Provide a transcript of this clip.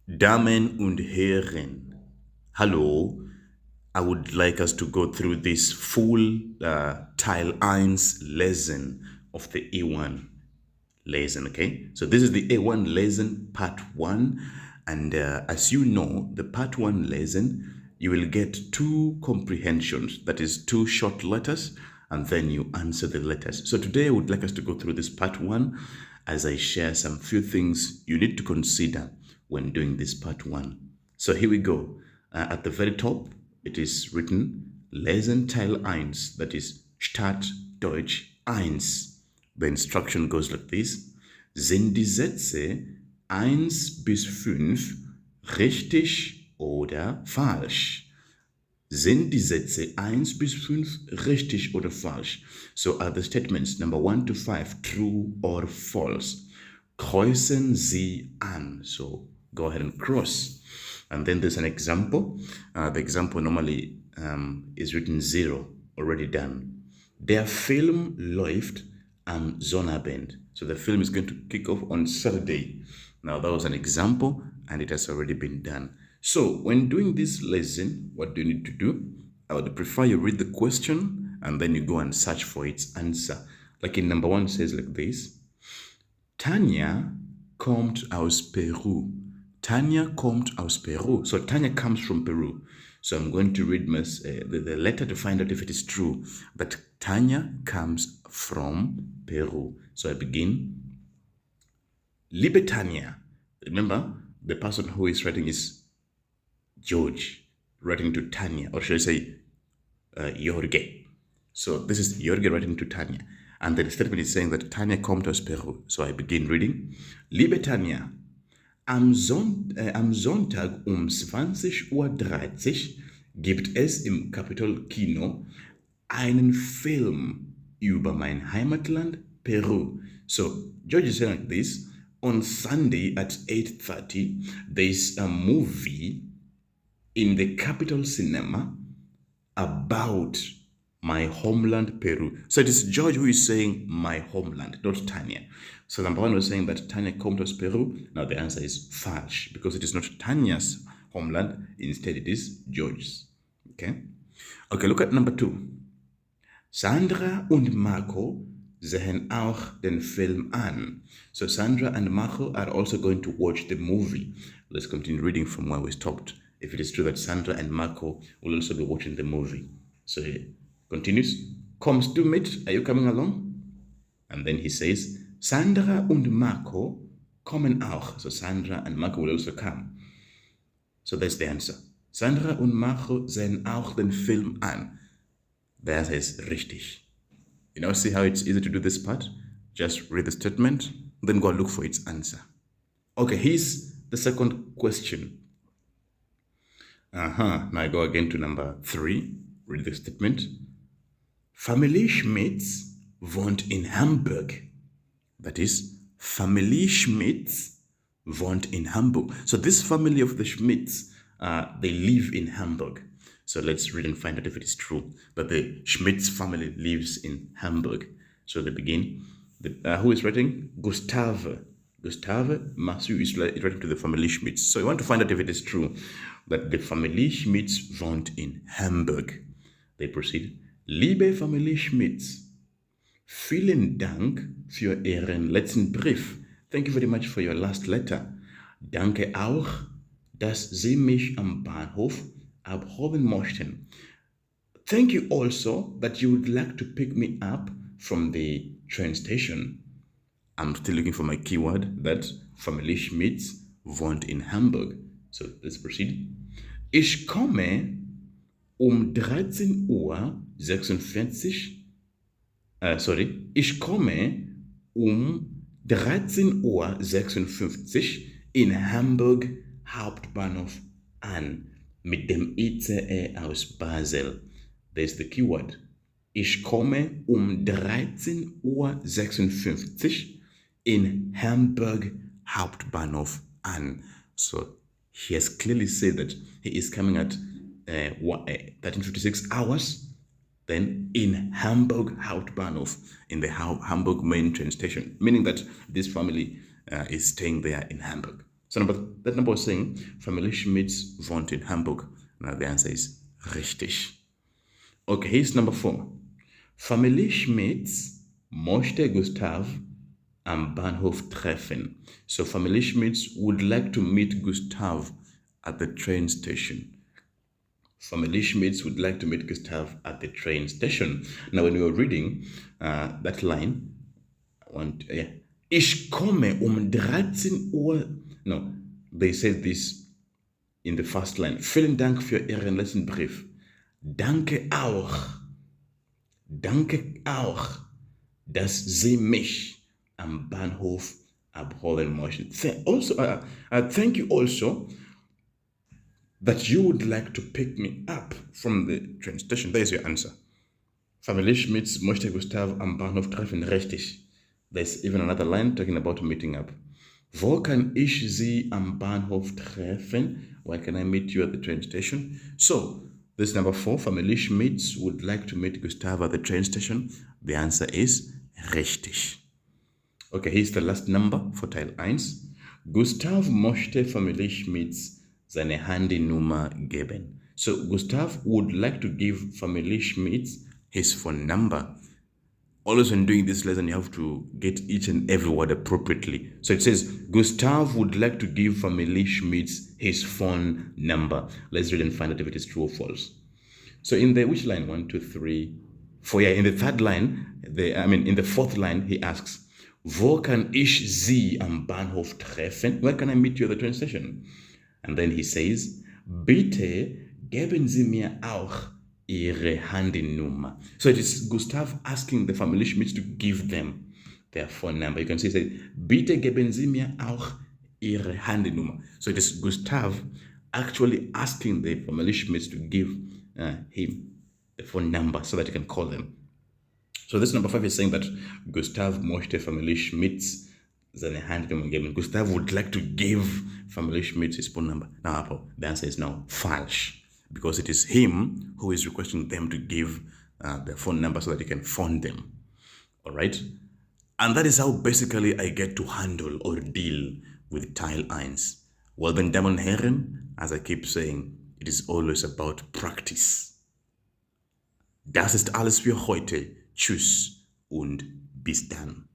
Damen und Herren, hallo. I would like us to go through this full Teil 1 lesson of the A1 lesson, okay? So this is the A1 lesson part 1. And as you know, the part 1 lesson, you will get two comprehensions, that is two short letters, and then you answer the letters. So today I would like us to go through this part 1 as I share some few things you need to consider when doing this part 1. So here we go. At the very top, it is written Lesen Teil 1, that is Start Deutsch 1. The instruction goes like this. Sind die Sätze 1 bis 5 richtig oder falsch? Sind die Sätze 1 bis 5 richtig oder falsch? So are the statements number 1 to 5 true or false? Kreuzen Sie an. So go ahead and cross. And then there's an example. The example normally is written 0, already done. Der Film läuft am Sonnabend. So the film is going to kick off on Saturday. Now that was an example and it has already been done. So when doing this lesson, what do you need to do? I would prefer you read the question and then you go and search for its answer. Like in number 1 says like this. Tanja kommt aus Peru. Tanya kommt aus Peru. So Tanya comes from Peru. So I'm going to read the letter to find out if it is true that Tanya comes from Peru. So I begin. Liebe Tanya. Remember, the person who is writing is George, writing to Tanya, or should I say Jorge. So this is Jorge writing to Tanya. And the statement is saying that Tanya kommt aus Peru. So I begin reading. Liebe Tanya, am Sonntag um 20:30 Uhr gibt es im Capitol Kino einen Film über mein Heimatland Peru. So George is saying like this. On Sunday at 8:30, there's a movie in the Capitol Cinema about my homeland, Peru. So it is George who is saying my homeland, not Tanya. So number 1 was saying that Tanya comes to Peru. Now the answer is false because it is not Tanya's homeland. Instead, it is George's. Okay? Okay, look at number 2. Sandra und Marco sehen auch den Film an. So Sandra and Marco are also going to watch the movie. Let's continue reading from where we stopped. If it is true that Sandra and Marco will also be watching the movie. So it continues. Kommst du mit? Are you coming along? And then he says, Sandra und Marco kommen auch. So Sandra and Marco will also come. So that's the answer. Sandra und Marco sehen auch den Film an. The answer is richtig. You know, see how it's easy to do this part? Just read the statement, then go and look for its answer. Okay, here's the second question. Now I go again to number 3. Read the statement. Familie Schmitz wohnt in Hamburg. That is, Familie Schmitz wohnt in Hamburg. So this family of the Schmitz, they live in Hamburg. So let's read and find out if it is true that the Schmitz family lives in Hamburg. So they begin. Who is writing? Gustave. Gustave Mathieu is writing to the family Schmitz. So I want to find out if it is true that the Familie Schmitz wohnt in Hamburg. They proceed. Liebe Familie Schmitz, vielen Dank für Ihren letzten Brief. Thank you very much for your last letter. Danke auch, dass Sie mich am Bahnhof abholen möchten. Thank you also that you would like to pick me up from the train station. I'm still looking for my keyword, that Familie Schmitz wohnt in Hamburg. So let's proceed. Ich komme um 13:46 Uhr, ich komme um 13:56 Uhr in Hamburg Hauptbahnhof an mit dem ICE aus Basel. There's the keyword. Ich komme um 13:56 Uhr in Hamburg Hauptbahnhof an. So he has clearly said that he is coming at 13:56 hours, then in Hamburg Hauptbahnhof, in the Hamburg main train station, meaning that this family is staying there in Hamburg. So that number was saying, Familie Schmitz wohnt in Hamburg. Now the answer is richtig. Okay, here's number 4. Familie Schmitz möchte Gustav am Bahnhof treffen. So Familie Schmitz would like to meet Gustav at the train station. Familie Schmitz would like to meet Gustav at the train station. Now, when we were reading that line, Ich komme 13 Uhr. No, they said this in the first line. Vielen Dank für Ihren Lesenbrief. Danke auch, dass Sie mich am Bahnhof abholen möchten. Thank you also that you would like to pick me up from the train station. There's your answer. Familie Schmitz möchte Gustav am Bahnhof treffen. Richtig. There's even another line talking about meeting up. Wo kann ich Sie am Bahnhof treffen? Where can I meet you at the train station? So, this is number 4. Familie Schmitz would like to meet Gustav at the train station. The answer is richtig. Okay, here's the last number for Teil 1. Gustav möchte Familie Schmitz seine Handynummer geben. So, Gustav would like to give Familie Schmitz his phone number. Always when doing this lesson, you have to get each and every word appropriately. So it says, Gustav would like to give Familie Schmitz his phone number. Let's read and find out if it is true or false. So in the, which line? 1, 2, 3, 4. Yeah, in the third line, in the fourth line, he asks, Wo kann ich Sie am Bahnhof treffen? Where can I meet you at the train station? And then he says, Bitte geben Sie mir auch Ihre Handynummer. So it is Gustav asking the Familie Schmitz to give them their phone number. You can see it says, Bitte geben Sie mir auch Ihre Handynummer. So it is Gustav actually asking the Familie Schmitz to give him the phone number so that he can call them. So this number 5 is saying that Gustav möchte Familie Schmitz seine Handynummer geben. Gustav would like to give Familie Schmitz his phone number. Now, the answer is no, falsch. Because it is him who is requesting them to give their phone number so that he can phone them. All right? And that is how basically I get to handle or deal with Teil 1. Well then, Damen und Herren, as I keep saying, it is always about practice. Das ist alles für heute. Tschüss und bis dann.